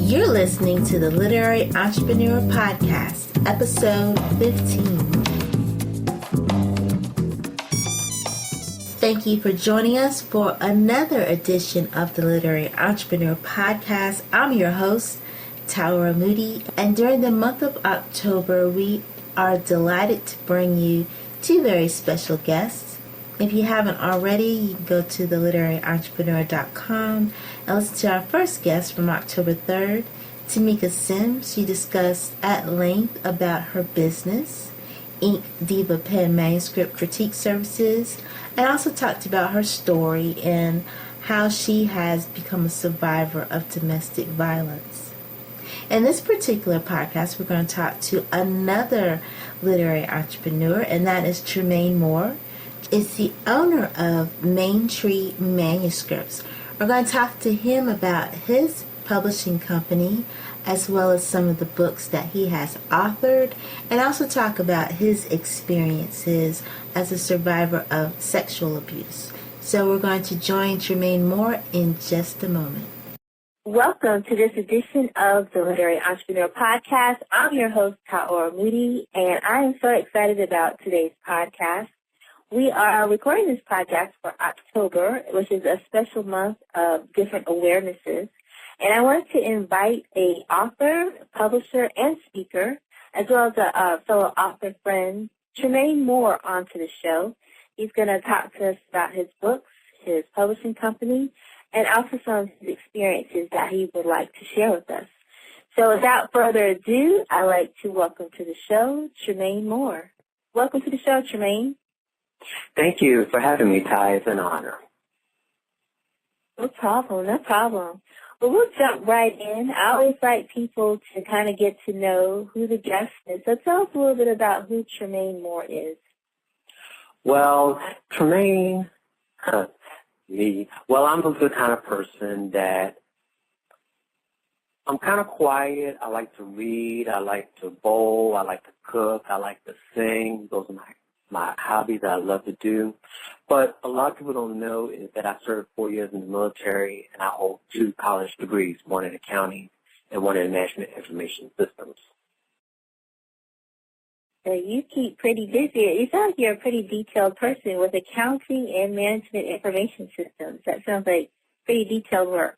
You're listening to the Literary Entrepreneur Podcast, Episode 15. Thank you for joining us for another edition of the Literary Entrepreneur Podcast. I'm your host, Taura Moody, and during the month of October, we are delighted to bring you two very special guests. If you haven't already, you can go to theliteraryentrepreneur.com and listen to our first guest from October 3rd, Tamika Sims. She discussed at length about her business, Ink Diva Pen Manuscript Critique Services, and also talked about her story and how she has become a survivor of domestic violence. In this particular podcast, we're going to talk to another literary entrepreneur, and that is Tremayne Moore. Is the owner of Main Tree Manuscripts. We're going to talk to him about his publishing company as well as some of the books that he has authored, and also talk about his experiences as a survivor of sexual abuse. So we're going to join Tremayne Moore in just a moment. Welcome to this edition of the Literary Entrepreneur Podcast. I'm your host, Taura Moody, and I am so excited about today's podcast. We are recording this podcast for October, which is a special month of different awarenesses. And I wanted to invite an author, publisher, and speaker, as well as a fellow author friend, Tremayne Moore, onto the show. He's going to talk to us about his books, his publishing company, and also some of his experiences that he would like to share with us. So without further ado, I'd like to welcome to the show, Tremayne Moore. Welcome to the show, Tremayne. Thank you for having me, Ty. It's an honor. No problem. Well, we'll jump right in. I always like people to kind of get to know who the guest is. So tell us a little bit about who Tremayne Moore is. Well, Tremayne, me. Well, I'm the kind of person that I'm kind of quiet. I like to read. I like to bowl. I like to cook. I like to sing. Those are my hobbies that I love to do. But a lot of people don't know is that I served 4 years in the military, and I hold 2 college degrees, one in accounting and one in management information systems. So you keep pretty busy. You sound like you're a pretty detailed person with accounting and management information systems. That sounds like pretty detailed work.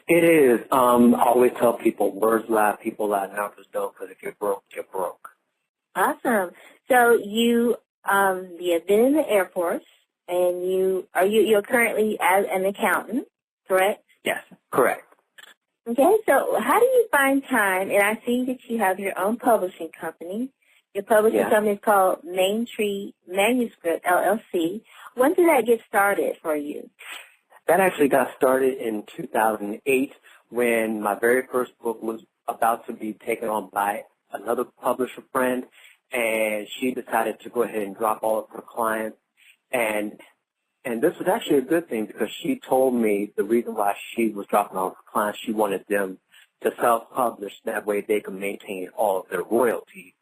It is. I always tell people, words lie, people lie, numbers don't, because if you're broke, you're broke. Awesome. So you've been in the Air Force, and you're currently as an accountant, correct? Yes, correct. Okay, so how do you find time? And I see that you have your own publishing company. Your publishing company is called Main Tree Manuscript, LLC. When did that get started for you? That actually got started in 2008 when my very first book was about to be taken on by another publisher friend, and she decided to go ahead and drop all of her clients. And this was actually a good thing because she told me the reason why she was dropping all of her clients, she wanted them to self-publish. That way they could maintain all of their royalties.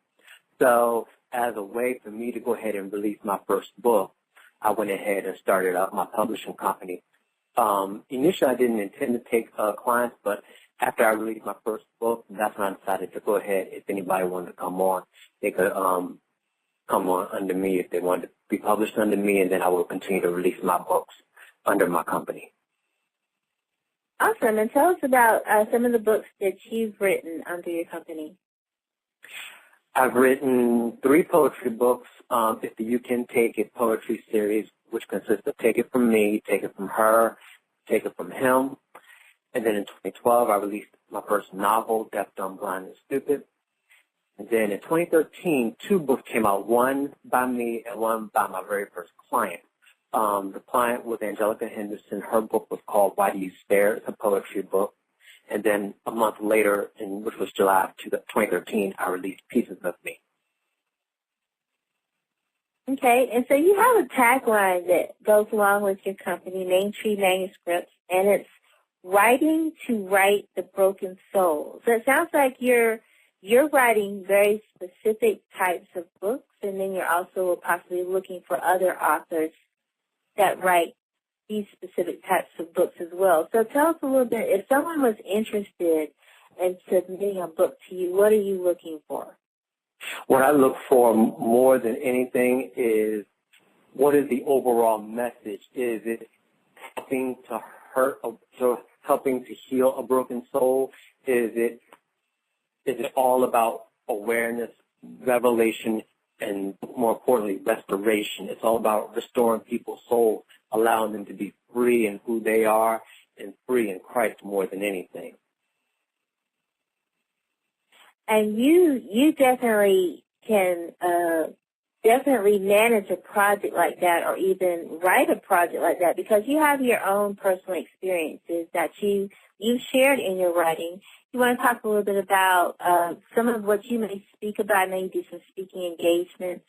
So as a way for me to go ahead and release my first book, I went ahead and started up my publishing company. Initially, I didn't intend to take clients, but after I released my first book, that's when I decided to go ahead. If anybody wanted to come on, they could come on under me if they wanted to be published under me, and then I will continue to release my books under my company. Awesome. And tell us about some of the books that you've written under your company. I've written 3 poetry books. It's the You Can Take It poetry series, which consists of Take It From Me, Take It From Her, Take It From Him. And then in 2012, I released my first novel, Deaf, Dumb, Blind, and Stupid. And then in 2013, 2 books came out, one by me and one by my very first client. The client was Angelica Henderson. Her book was called Why Do You Stare? It's a poetry book. And then a month later, which was July of 2013, I released Pieces of Me. Okay, and so you have a tagline that goes along with your company, Main Tree Manuscripts, and it's writing to write the broken soul. So it sounds like you're writing very specific types of books, and then you're also possibly looking for other authors that write these specific types of books as well. So tell us a little bit, if someone was interested in submitting a book to you, what are you looking for? What I look for more than anything is, what is the overall message? Is it helping to helping to heal a broken soul? Is it all about awareness, revelation, and more importantly, restoration? It's all about restoring people's souls, allowing them to be free in who they are and free in Christ more than anything. And you definitely can definitely manage a project like that, or even write a project like that, because you have your own personal experiences that you've shared in your writing. You want to talk a little bit about some of what you may speak about? I know you do some speaking engagements.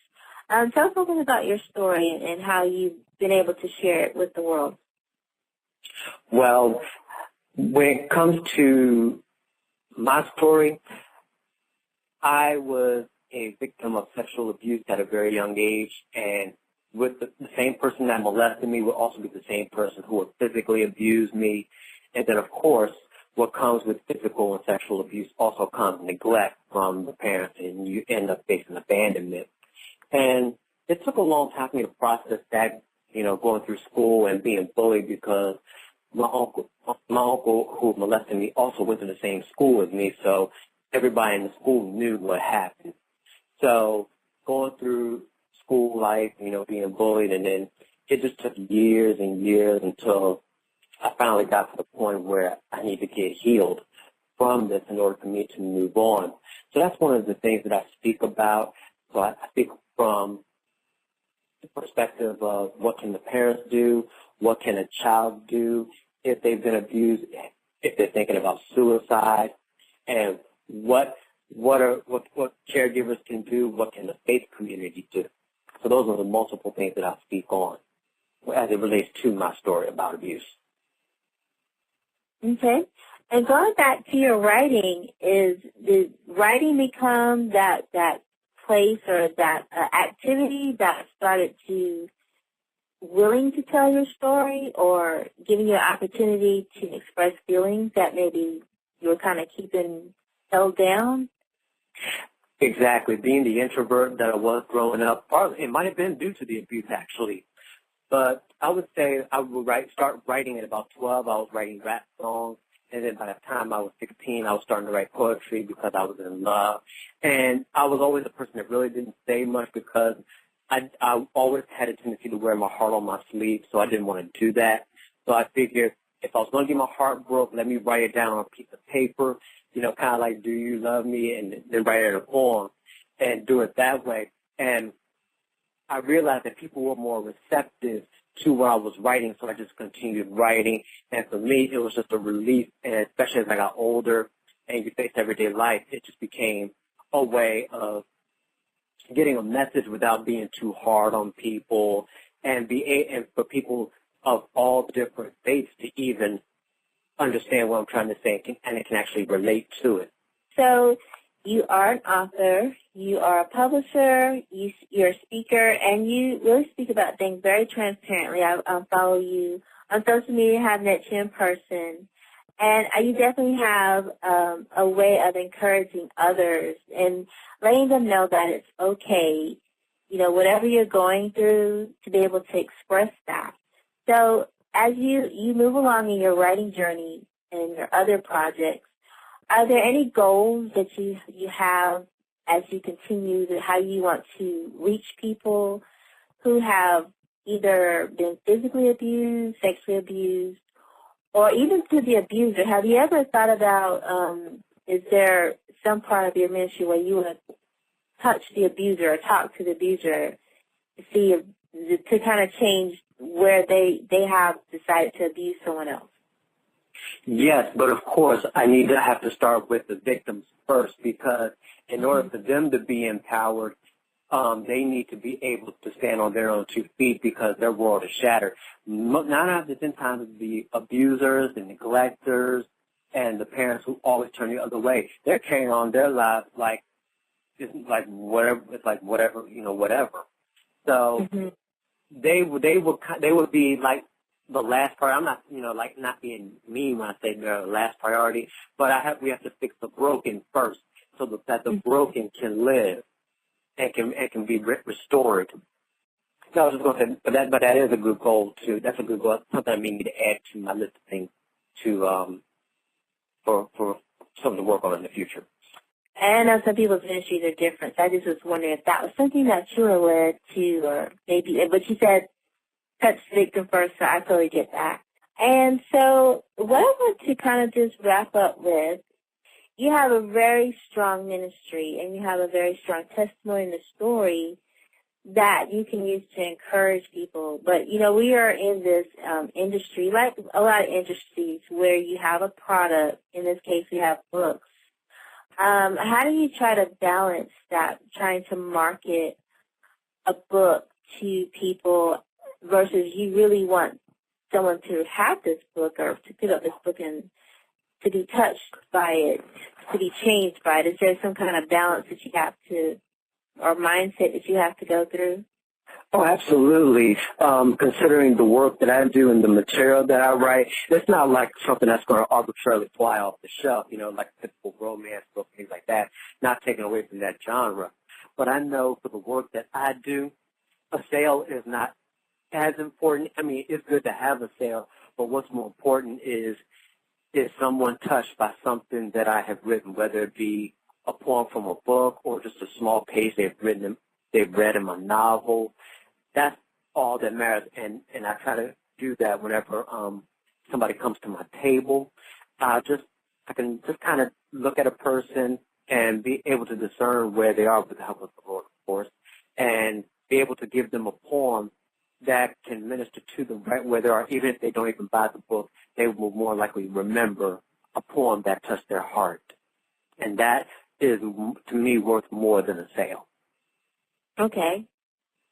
Tell us a little bit about your story and how you've been able to share it with the world. Well, when it comes to my story, I was a victim of sexual abuse at a very young age, and with the same person that molested me would also be the same person who would physically abuse me. And then, of course, what comes with physical and sexual abuse also comes neglect from the parents, and you end up facing abandonment. And it took a long time for me to process that, going through school and being bullied, because my uncle who molested me also went to the same school as me, so everybody in the school knew what happened. So going through school life, being bullied, and then it just took years and years until I finally got to the point where I need to get healed from this in order for me to move on. So that's one of the things that I speak about. So I speak from the perspective of what can the parents do, what can a child do if they've been abused, if they're thinking about suicide, and what caregivers can do, what can the faith community do. So those are the multiple things that I speak on as it relates to my story about abuse. Okay. And going back to your writing, did writing become that place or that activity that started to willing to tell your story, or giving you an opportunity to express feelings that maybe you were kind of keeping held down? Exactly. Being the introvert that I was growing up, partly it might have been due to the abuse, actually. But I would say I would start writing at about 12. I was writing rap songs. And then by the time I was 16, I was starting to write poetry because I was in love. And I was always a person that really didn't say much, because I always had a tendency to wear my heart on my sleeve, so I didn't want to do that. So I figured if I was going to get my heart broke, let me write it down on a piece of paper, kind of like, do you love me, and then write it in a poem and do it that way. And I realized that people were more receptive to what I was writing, so I just continued writing. And for me, it was just a relief, and especially as I got older and you face everyday life, it just became a way of getting a message without being too hard on people, and for people of all different faiths to even understand what I'm trying to say, and it can actually relate to it. So you are an author, you are a publisher, you're a speaker, and you really speak about things very transparently. I follow you on social media, have met you in person, and you definitely have a way of encouraging others and letting them know that it's okay, whatever you're going through, to be able to express that. So as you move along in your writing journey and your other projects, are there any goals that you have as you continue how you want to reach people who have either been physically abused, sexually abused, or even to the abuser? Have you ever thought about, is there some part of your ministry where you would touch the abuser or talk to the abuser to see to kind of change where they have decided to abuse someone else? Yes, but of course I have to start with the victims first, because in order for them to be empowered, they need to be able to stand on their own 2 feet, because their world is shattered. 9 out of 10 times the abusers, the neglectors, and the parents who always turn the other way, they're carrying on their lives like whatever. So they would be like the last priority. I'm not, like not being mean when I say the last priority, but we have to fix the broken first so that the broken can live and can be restored. So I was just going to say, but that is a good goal too. That's a good goal. Something I need to add to my list of things to for something to work on in the future. And I know some people's ministries are different. So I just was wondering if that was something that you were led to, or maybe. But you said touch the victim first, so I totally get that. And so what I want to kind of just wrap up with, you have a very strong ministry and you have a very strong testimony in the story that you can use to encourage people. But, we are in this industry, like a lot of industries, where you have a product. In this case, we have books. How do you try to balance that, trying to market a book to people versus you really want someone to have this book or to pick up this book and to be touched by it, to be changed by it? Is there some kind of balance that you have to, or mindset that you have to go through? Oh, absolutely. Considering the work that I do and the material that I write, it's not like something that's going to arbitrarily fly off the shelf, like a typical romance book, things like that, not taken away from that genre. But I know for the work that I do, a sale is not as important. I mean, it's good to have a sale, but what's more important is someone touched by something that I have written, whether it be a poem from a book or just a small page they've read in my novel. That's all that matters, and I try to do that whenever somebody comes to my table. I can just kind of look at a person and be able to discern where they are with the help of the Lord, of course, and be able to give them a poem that can minister to them right where they are. Even if they don't even buy the book, they will more likely remember a poem that touched their heart. And that is, to me, worth more than a sale. Okay.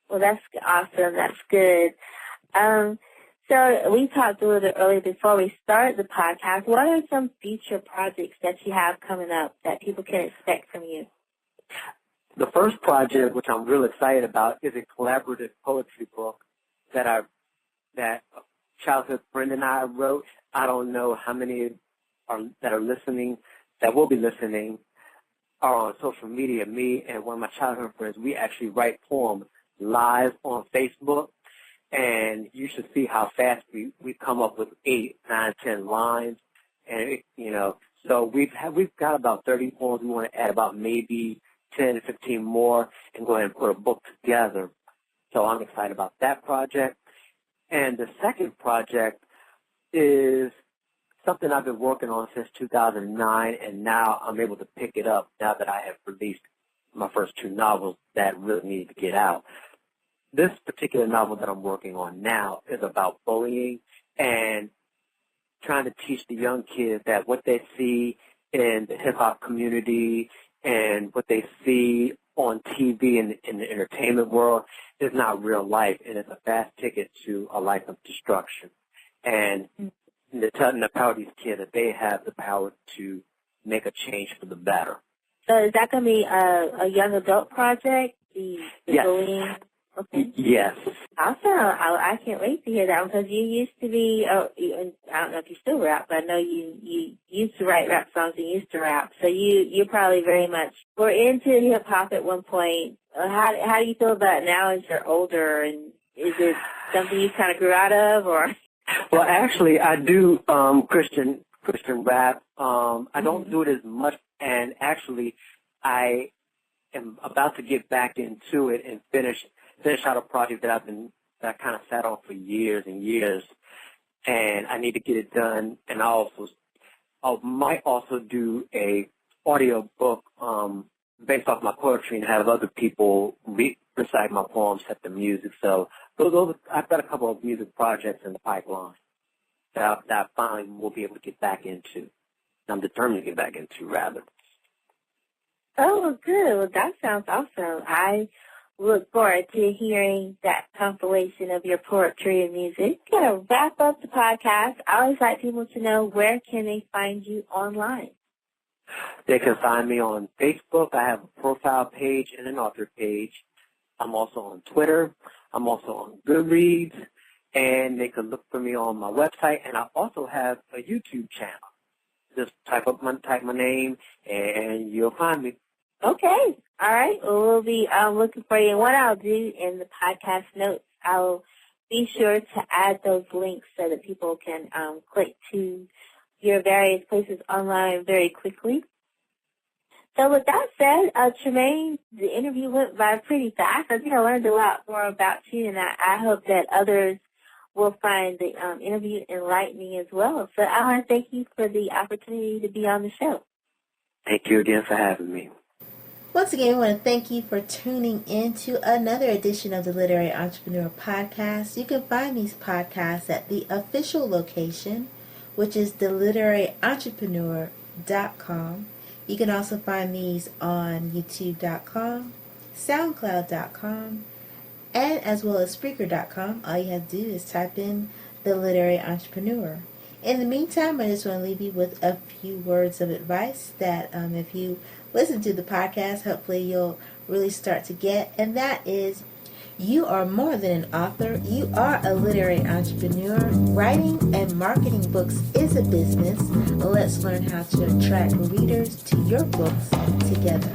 Well, that's awesome. That's good. So we talked a little bit earlier before we started the podcast. What are some future projects that you have coming up that people can expect from you? The first project, which I'm real excited about, is a collaborative poetry book that a childhood friend and I wrote. I don't know how many that are listening, that will be listening, are on social media. Me and one of my childhood friends, we actually write poems live on Facebook, and you should see how fast we come up with 8, 9, 10 lines, and so we've got about 30 poems. We want to add about maybe 10 to 15 more and go ahead and put a book together. So I'm excited about that project. And the second project is something I've been working on since 2009, and now I'm able to pick it up now that I have released my first 2 novels that really needed to get out. This particular novel that I'm working on now is about bullying and trying to teach the young kids that what they see in the hip-hop community and what they see on TV and in the entertainment world is not real life, and it's a fast ticket to a life of destruction. And telling the power of these kids that they have the power to make a change for the better. So is that going to be a young adult project? The Yes. bullying? Okay. Yes. Awesome. I can't wait to hear that one, because you used to be, I don't know if you still rap, but I know you used to write rap songs and used to rap. So you probably very much were into hip-hop at one point. How do you feel about it now as you're older, and is it something you kind of grew out of, or? Well, actually, I do Christian rap. I don't do it as much, and actually, I am about to get back into it and finish out a project that I kind of sat on for years and years, and I need to get it done. And I might also do a audio book based off my poetry and have other people recite my poems, set the music. So I've got a couple of music projects in the pipeline that I finally will be able to get back into. I'm determined to get back into, rather. Oh, good. Well, that sounds awesome. I look forward to hearing that compilation of your poetry and music. We're going to wrap up the podcast. I always like people to know, where can they find you online? They can find me on Facebook. I have a profile page and an author page. I'm also on Twitter. I'm also on Goodreads. and they could look for me on my website, and I also have a YouTube channel. Just type my name, and you'll find me. Okay. All right. Well, we'll be looking for you. And what I'll do in the podcast notes, I'll be sure to add those links so that people can click to your various places online very quickly. So with that said, Tremayne, the interview went by pretty fast. I think I learned a lot more about you, and I hope that others will find the interview enlightening as well. So I want to thank you for the opportunity to be on the show. Thank you again for having me. Once again, we want to thank you for tuning in to another edition of the Literary Entrepreneur Podcast. You can find these podcasts at the official location, which is theliteraryentrepreneur.com. You can also find these on youtube.com, soundcloud.com, and as well as Spreaker.com. All you have to do is type in The Literary Entrepreneur. In the meantime, I just want to leave you with a few words of advice that if you listen to the podcast, hopefully you'll really start to get. And that is, you are more than an author. You are a literary entrepreneur. Writing and marketing books is a business. Let's learn how to attract readers to your books together.